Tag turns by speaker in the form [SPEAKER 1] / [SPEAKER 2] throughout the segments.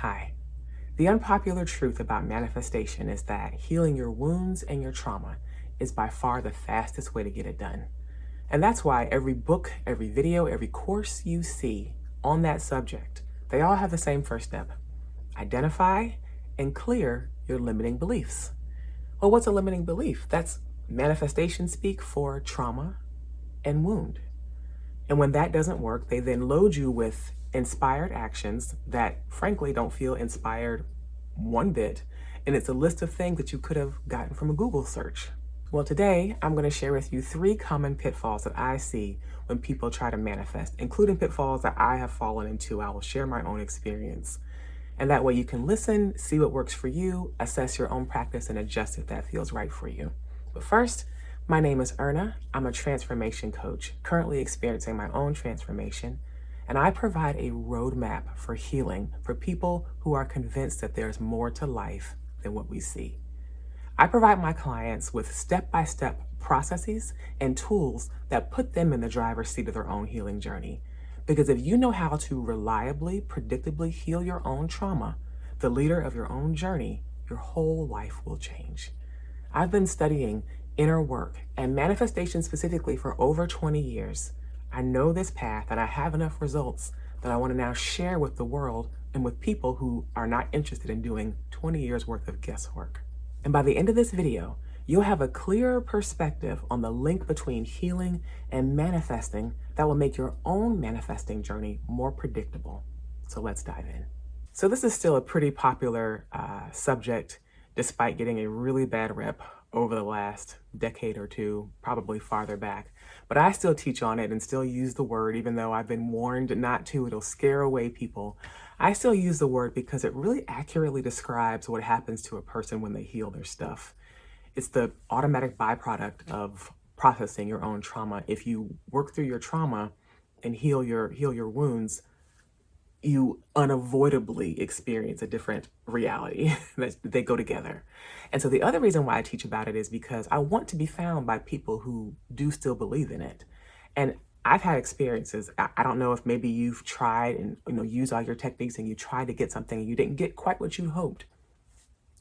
[SPEAKER 1] Hi. The unpopular truth about manifestation is that healing your wounds and your trauma is by far the fastest way to get it done. And that's why every book, every video, every course you see on that subject, they all have the same first step. Identify and clear your limiting beliefs. Well, what's a limiting belief? That's manifestation speak for trauma and wound. And when that doesn't work, they then load you with inspired actions that frankly don't feel inspired one bit. And it's a list of things that you could have gotten from a Google search. Well, today I'm going to share with you 3 common pitfalls that I see when people try to manifest, including pitfalls that I have fallen into. I will share my own experience. And that way you can listen, see what works for you, assess your own practice, and adjust if that feels right for you. But first, my name is Erna. I'm a transformation coach, currently experiencing my own transformation, and I provide a roadmap for healing for people who are convinced that there's more to life than what we see. I provide my clients with step-by-step processes and tools that put them in the driver's seat of their own healing journey. Because if you know how to reliably, predictably heal your own trauma, the leader of your own journey, your whole life will change. I've been studying inner work and manifestation specifically for over 20 years. I know this path and I have enough results that I want to now share with the world and with people who are not interested in doing 20 years worth of guesswork. And by the end of this video, you'll have a clearer perspective on the link between healing and manifesting that will make your own manifesting journey more predictable. So let's dive in. So this is still a pretty popular subject, despite getting a really bad rep over the last decade or two, probably farther back. But I still teach on it and still use the word, even though I've been warned not to. It'll scare away people. I still use the word because it really accurately describes what happens to a person when they heal their stuff. It's the automatic byproduct of processing your own trauma. If you work through your trauma and heal your wounds, you unavoidably experience a different reality. They go together. And so the other reason why I teach about it is because I want to be found by people who do still believe in it. And I've had experiences. I don't know if maybe you've tried and use all your techniques and you tried to get something and you didn't get quite what you hoped.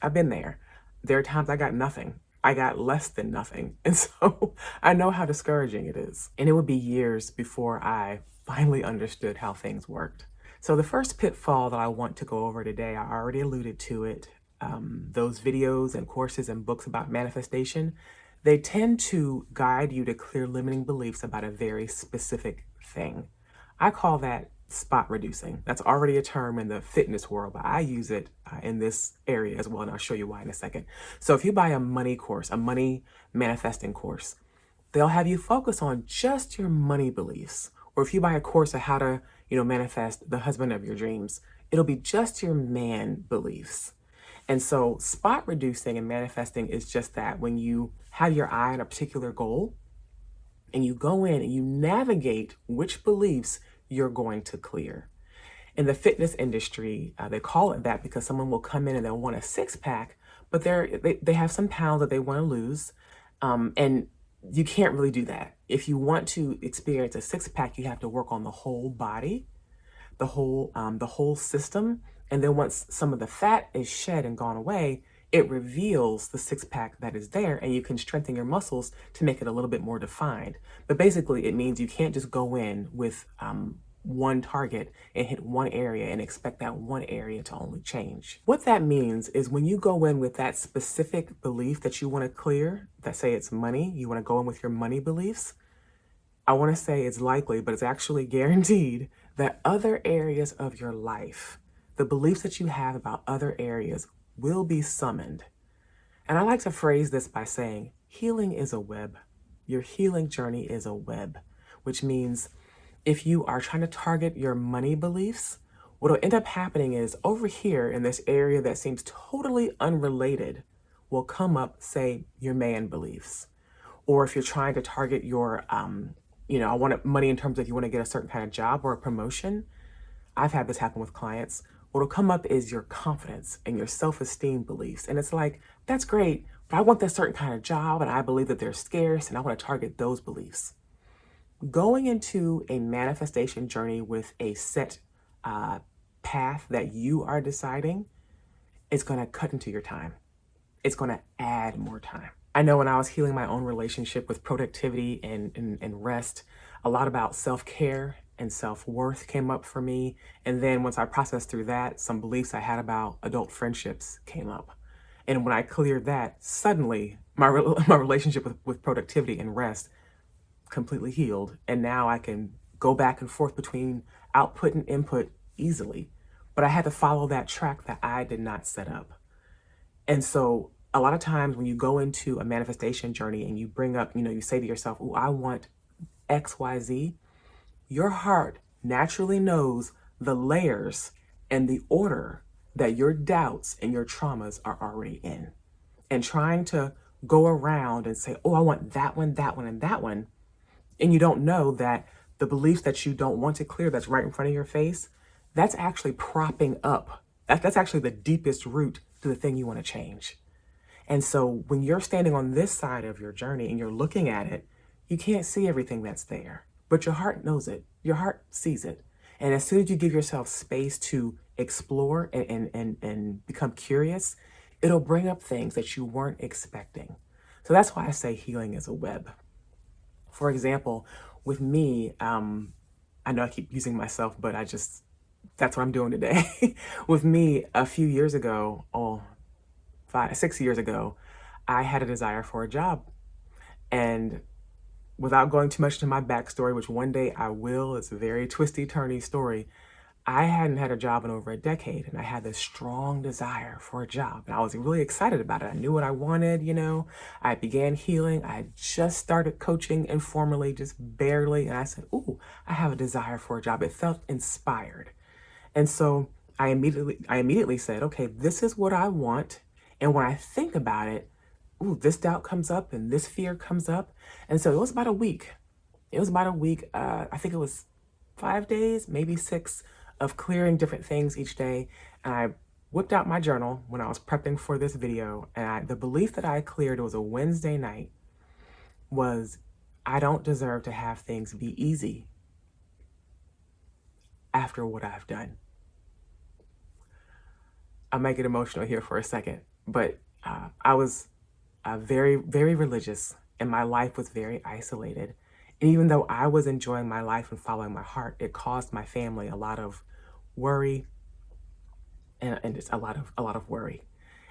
[SPEAKER 1] I've been there. There are times I got nothing. I got less than nothing. And so I know how discouraging it is. And it would be years before I finally understood how things worked. So the first pitfall that I want to go over today, I already alluded to it. Those videos and courses and books about manifestation, they tend to guide you to clear limiting beliefs about a very specific thing. I call that spot reducing. That's already a term in the fitness world, but I use it in this area as well, and I'll show you why in a second. So if you buy a money course, a money manifesting course, they'll have you focus on just your money beliefs. Or if you buy a course of how to, manifest the husband of your dreams, it'll be just your man beliefs. And so spot reducing and manifesting is just that. When you have your eye on a particular goal and you go in and you navigate which beliefs you're going to clear. In the fitness industry, they call it that because someone will come in and they'll want a 6-pack, but they have some pounds that they want to lose. And you can't really do that. If you want to experience a 6-pack, you have to work on the whole body, the whole system. And then once some of the fat is shed and gone away, it reveals the 6-pack that is there, and you can strengthen your muscles to make it a little bit more defined. But basically, it means you can't just go in with one target and hit one area and expect that one area to only change. What that means is when you go in with that specific belief that you want to clear, that say it's money, you want to go in with your money beliefs, I want to say it's likely, but it's actually guaranteed that other areas of your life, the beliefs that you have about other areas, will be summoned. And I like to phrase this by saying, healing is a web. Your healing journey is a web, which means if you are trying to target your money beliefs, what will end up happening is over here in this area that seems totally unrelated will come up, say, your man beliefs. Or if you're trying to target your, I want money in terms of you want to get a certain kind of job or a promotion. I've had this happen with clients. What'll come up is your confidence and your self-esteem beliefs. And it's like, that's great, but I want that certain kind of job and I believe that they're scarce and I want to target those beliefs. Going into a manifestation journey with a set path that you are deciding is going to cut into your time. It's going to add more time. I know when I was healing my own relationship with productivity and rest, a lot about self-care and self-worth came up for me. And then once I processed through that, some beliefs I had about adult friendships came up. And when I cleared that, suddenly my relationship with productivity and rest completely healed. And now I can go back and forth between output and input easily. But I had to follow that track that I did not set up. And so a lot of times when you go into a manifestation journey and you bring up, you say to yourself, oh, I want X, Y, Z, your heart naturally knows the layers and the order that your doubts and your traumas are already in. And trying to go around and say, oh, I want that one, that one, and that one. And you don't know that the beliefs that you don't want to clear that's right in front of your face, that's actually propping up. That's actually the deepest root to the thing you want to change. And so when you're standing on this side of your journey and you're looking at it, you can't see everything that's there, but your heart knows it. Your heart sees it. And as soon as you give yourself space to explore and become curious, it'll bring up things that you weren't expecting. So that's why I say healing is a web. For example, with me, I know I keep using myself, but that's what I'm doing today. With me, a few years ago, 6 years ago, I had a desire for a job. And without going too much into my backstory, which one day I will, it's a very twisty, turny story, I hadn't had a job in over a decade, and I had this strong desire for a job. And I was really excited about it. I knew what I wanted, I began healing. I had just started coaching informally, just barely. And I said, ooh, I have a desire for a job. It felt inspired. And so I immediately said, okay, this is what I want. And when I think about it, ooh, this doubt comes up and this fear comes up. And so it was about a week. I think it was 5 days, maybe 6, of clearing different things each day. And I whipped out my journal when I was prepping for this video. And the belief that I cleared, it was a Wednesday night, was I don't deserve to have things be easy after what I've done. I might get emotional here for a second, but I was very, very religious, and my life was very isolated. And even though I was enjoying my life and following my heart, it caused my family a lot of worry and just a lot of worry.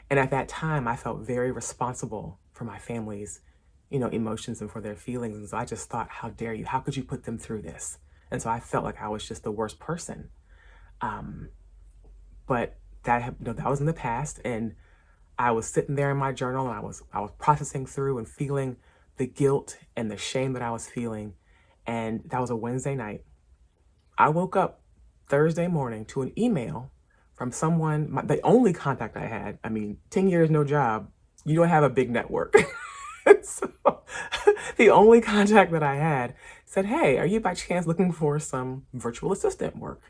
[SPEAKER 1] And at that time, I felt very responsible for my family's, emotions and for their feelings. And so I just thought, how dare you? How could you put them through this? And so I felt like I was just the worst person. But that was in the past, and I was sitting there in my journal, and I was processing through and feeling the guilt and the shame that I was feeling. And that was a Wednesday night. I woke up Thursday morning to an email from someone, the only contact I had. 10 years, no job. You don't have a big network. So the only contact that I had said, hey, are you by chance looking for some virtual assistant work?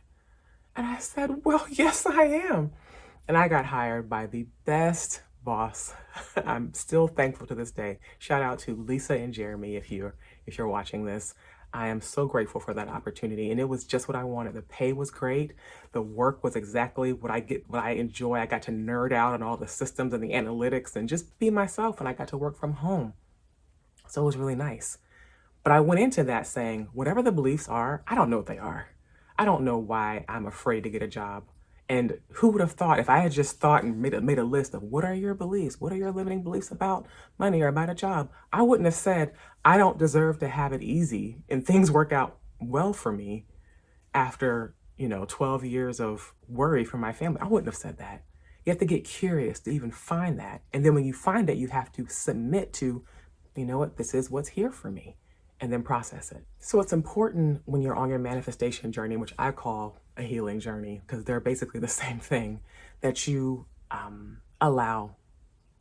[SPEAKER 1] And I said, well, yes, I am. And I got hired by the best boss. I'm still thankful to this day. Shout out to Lisa and Jeremy if you're watching this. I am so grateful for that opportunity, and it was just what I wanted. The pay was great. The work was exactly what I enjoy. I got to nerd out on all the systems and the analytics and just be myself, and I got to work from home. So it was really nice. But I went into that saying, whatever the beliefs are, I don't know what they are. I don't know why I'm afraid to get a job. And who would have thought, if I had just thought and made a list of what are your beliefs, what are your limiting beliefs about money or about a job, I wouldn't have said, I don't deserve to have it easy and things work out well for me after, 12 years of worry from my family. I wouldn't have said that. You have to get curious to even find that. And then when you find it, you have to submit to, this is what's here for me, and then process it. So it's important when you're on your manifestation journey, which I call a healing journey, because they're basically the same thing, that you allow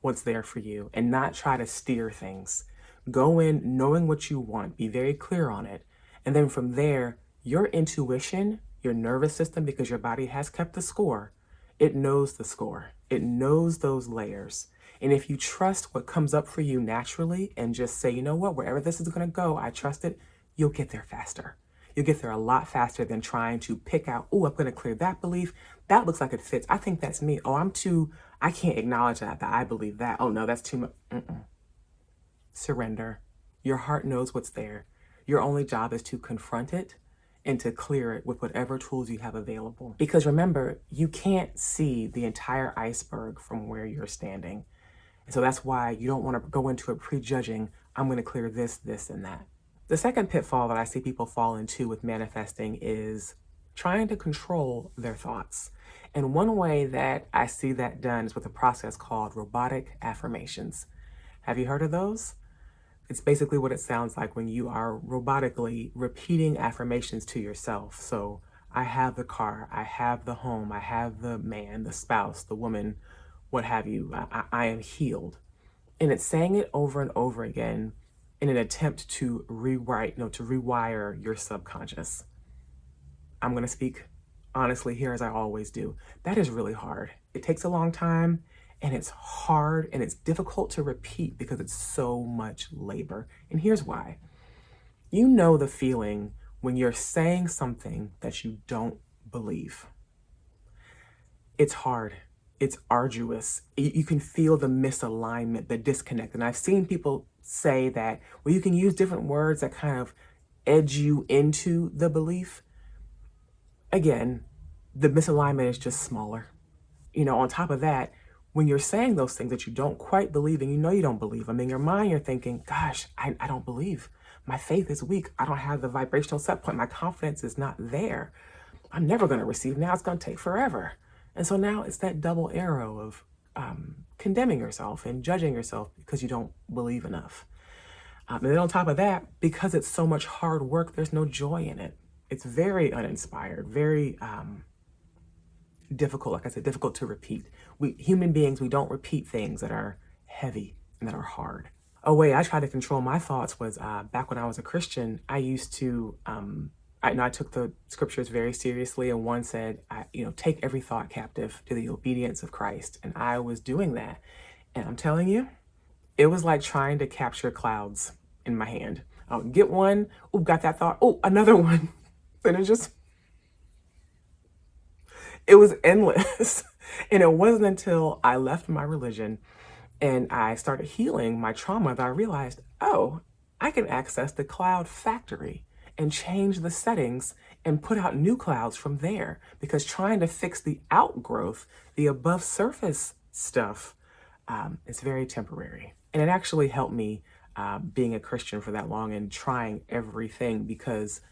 [SPEAKER 1] what's there for you and not try to steer things. Go in knowing what you want, be very clear on it. And then from there, your intuition, your nervous system, because your body has kept the score, it knows the score. It knows those layers. And if you trust what comes up for you naturally and just say, you know what, wherever this is going to go, I trust it, you'll get there faster. You'll get there a lot faster than trying to pick out, oh, I'm going to clear that belief. That looks like it fits. I think that's me. Oh, I can't acknowledge that I believe that. Oh no, that's too much. Surrender. Your heart knows what's there. Your only job is to confront it and to clear it with whatever tools you have available. Because remember, you can't see the entire iceberg from where you're standing. And so that's why you don't want to go into it prejudging, I'm going to clear this, this, and that. The second pitfall that I see people fall into with manifesting is trying to control their thoughts. And one way that I see that done is with a process called robotic affirmations. Have you heard of those? It's basically what it sounds like when you are robotically repeating affirmations to yourself. So I have the car, I have the home, I have the man, the spouse, the woman, what have you. I am healed. And it's saying it over and over again in an attempt to rewire your subconscious. I'm going to speak honestly here as I always do. That is really hard. It takes a long time. And it's hard and it's difficult to repeat because it's so much labor. And here's why. You know the feeling when you're saying something that you don't believe. It's hard. It's arduous. You can feel the misalignment, the disconnect. And I've seen people say that, well, you can use different words that kind of edge you into the belief. Again, the misalignment is just smaller. On top of that, when you're saying those things that you don't quite believe and you don't believe them, in your mind you're thinking, gosh, I don't believe. My faith is weak. I don't have the vibrational set point. My confidence is not there. I'm never going to receive. Now it's going to take forever. And so now it's that double arrow of condemning yourself and judging yourself because you don't believe enough. And then on top of that, because it's so much hard work, there's no joy in it. It's very uninspired, very difficult, like I said, difficult to repeat. We human beings, we don't repeat things that are heavy and that are hard. A way I try to control my thoughts was back when I was a Christian, I used to, I took the scriptures very seriously, and one said, take every thought captive to the obedience of Christ. And I was doing that. And I'm telling you, it was like trying to capture clouds in my hand. I'll get one, oh, got that thought, oh, another one. And it was endless. And it wasn't until I left my religion and I started healing my trauma that I realized, oh, I can access the cloud factory and change the settings and put out new clouds from there. Because trying to fix the outgrowth, the above surface stuff, is very temporary. And it actually helped me being a Christian for that long and trying everything, because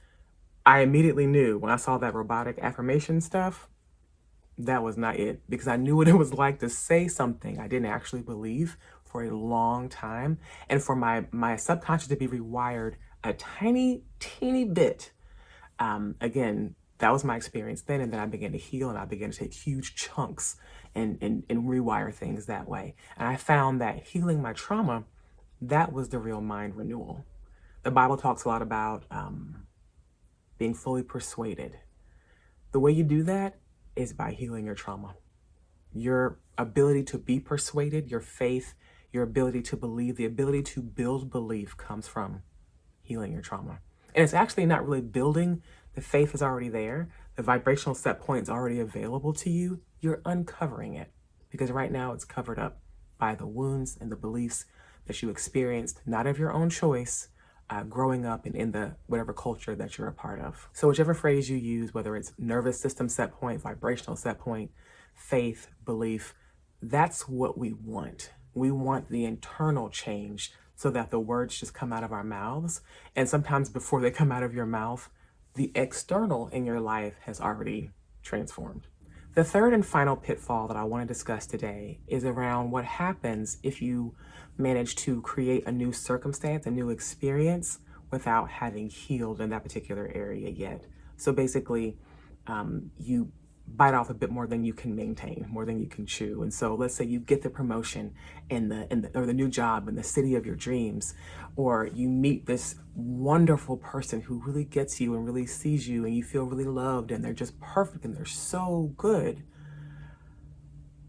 [SPEAKER 1] I immediately knew when I saw that robotic affirmation stuff, that was not it, because I knew what it was like to say something I didn't actually believe for a long time, and for my subconscious to be rewired a tiny, teeny bit. Again, that was my experience then, and then I began to heal, and I began to take huge chunks and rewire things that way. And I found that healing my trauma, that was the real mind renewal. The Bible talks a lot about being fully persuaded. The way you do that is by healing your trauma. Your ability to be persuaded, your faith, your ability to believe, the ability to build belief comes from healing your trauma. And it's actually not really building. The faith is already there. The vibrational set point is already available to you. You're uncovering it, because right now it's covered up by the wounds and the beliefs that you experienced, not of your own choice, growing up and in the whatever culture that you're a part of. So whichever phrase you use, whether it's nervous system set point, vibrational set point, faith, belief, that's what we want. We want the internal change so that the words just come out of our mouths. And sometimes before they come out of your mouth, the external in your life has already transformed. The third and final pitfall that I want to discuss today is around what happens if you manage to create a new circumstance, a new experience, without having healed in that particular area yet. So basically, you bite off a bit more than you can maintain, more than you can chew. And so let's say you get the promotion or the new job in the city of your dreams, or you meet this wonderful person who really gets you and really sees you, and you feel really loved, and they're just perfect and they're so good.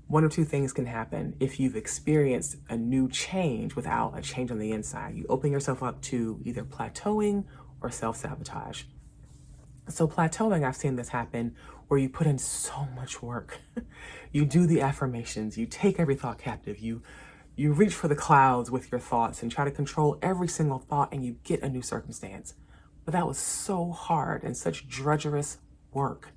[SPEAKER 1] One of two things can happen if you've experienced a new change without a change on the inside. You open yourself up to either plateauing or self-sabotage. So plateauing, I've seen this happen where you put in so much work. You do the affirmations, you take every thought captive, you reach for the clouds with your thoughts and try to control every single thought, and you get a new circumstance. But that was so hard and such drudgerous work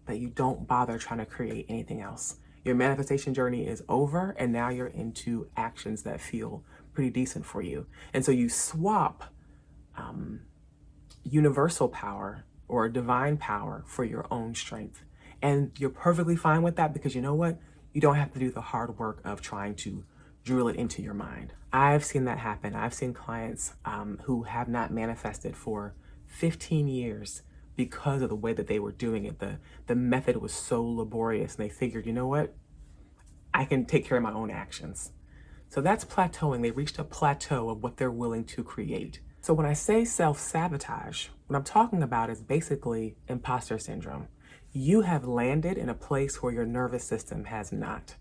[SPEAKER 1] that you don't bother trying to create anything else. Your manifestation journey is over, and now you're into actions that feel pretty decent for you. And so you swap universal power or divine power for your own strength. And you're perfectly fine with that, because you know what? You don't have to do the hard work of trying to drill it into your mind. I've seen that happen. I've seen clients who have not manifested for 15 years because of the way that they were doing it. The method was so laborious, and they figured, you know what? I can take care of my own actions. So that's plateauing. They reached a plateau of what they're willing to create. So when I say self-sabotage, what I'm talking about is basically imposter syndrome. You have landed in a place where your nervous system has not.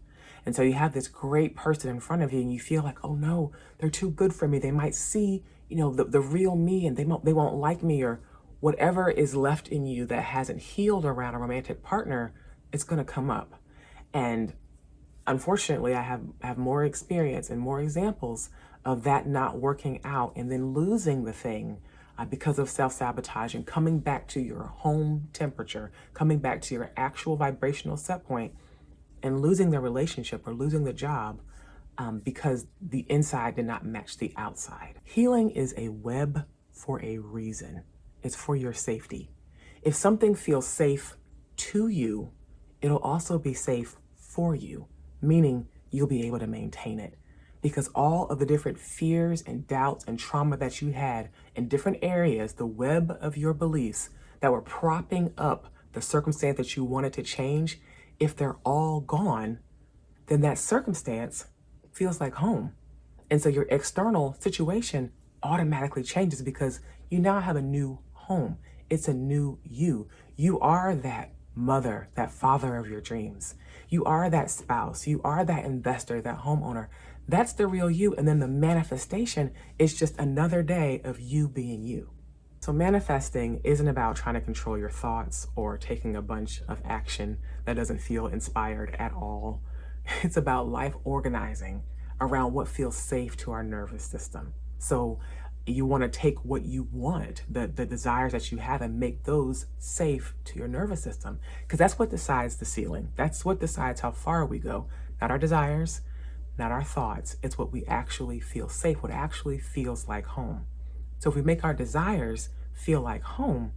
[SPEAKER 1] And so you have this great person in front of you, and you feel like, oh no, they're too good for me. They might see, the real me, and they won't like me, or whatever is left in you that hasn't healed around a romantic partner, it's going to come up. And unfortunately, I have more experience and more examples of that not working out, and then losing the thing because of self-sabotage, and coming back to your home temperature, coming back to your actual vibrational set point, and losing the relationship or losing the job because the inside did not match the outside. Healing is a web for a reason. It's for your safety. If something feels safe to you, it'll also be safe for you, meaning you'll be able to maintain it. Because all of the different fears and doubts and trauma that you had in different areas, the web of your beliefs that were propping up the circumstance that you wanted to change, if they're all gone, then that circumstance feels like home. And so your external situation automatically changes, because you now have a new home. It's a new you. You are that mother, that father of your dreams. You are that spouse. You are that investor, that homeowner. That's the real you. And then the manifestation is just another day of you being you. So manifesting isn't about trying to control your thoughts or taking a bunch of action that doesn't feel inspired at all. It's about life organizing around what feels safe to our nervous system. So you want to take what you want, the desires that you have, and make those safe to your nervous system, because that's what decides the ceiling. That's what decides how far we go. Not our desires, not our thoughts. It's what we actually feel safe, what actually feels like home. So if we make our desires feel like home,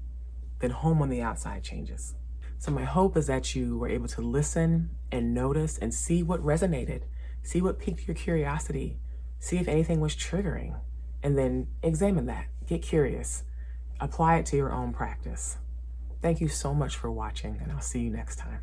[SPEAKER 1] then home on the outside changes. So my hope is that you were able to listen and notice and see what resonated, see what piqued your curiosity, see if anything was triggering, and then examine that, get curious, apply it to your own practice. Thank you so much for watching, and I'll see you next time.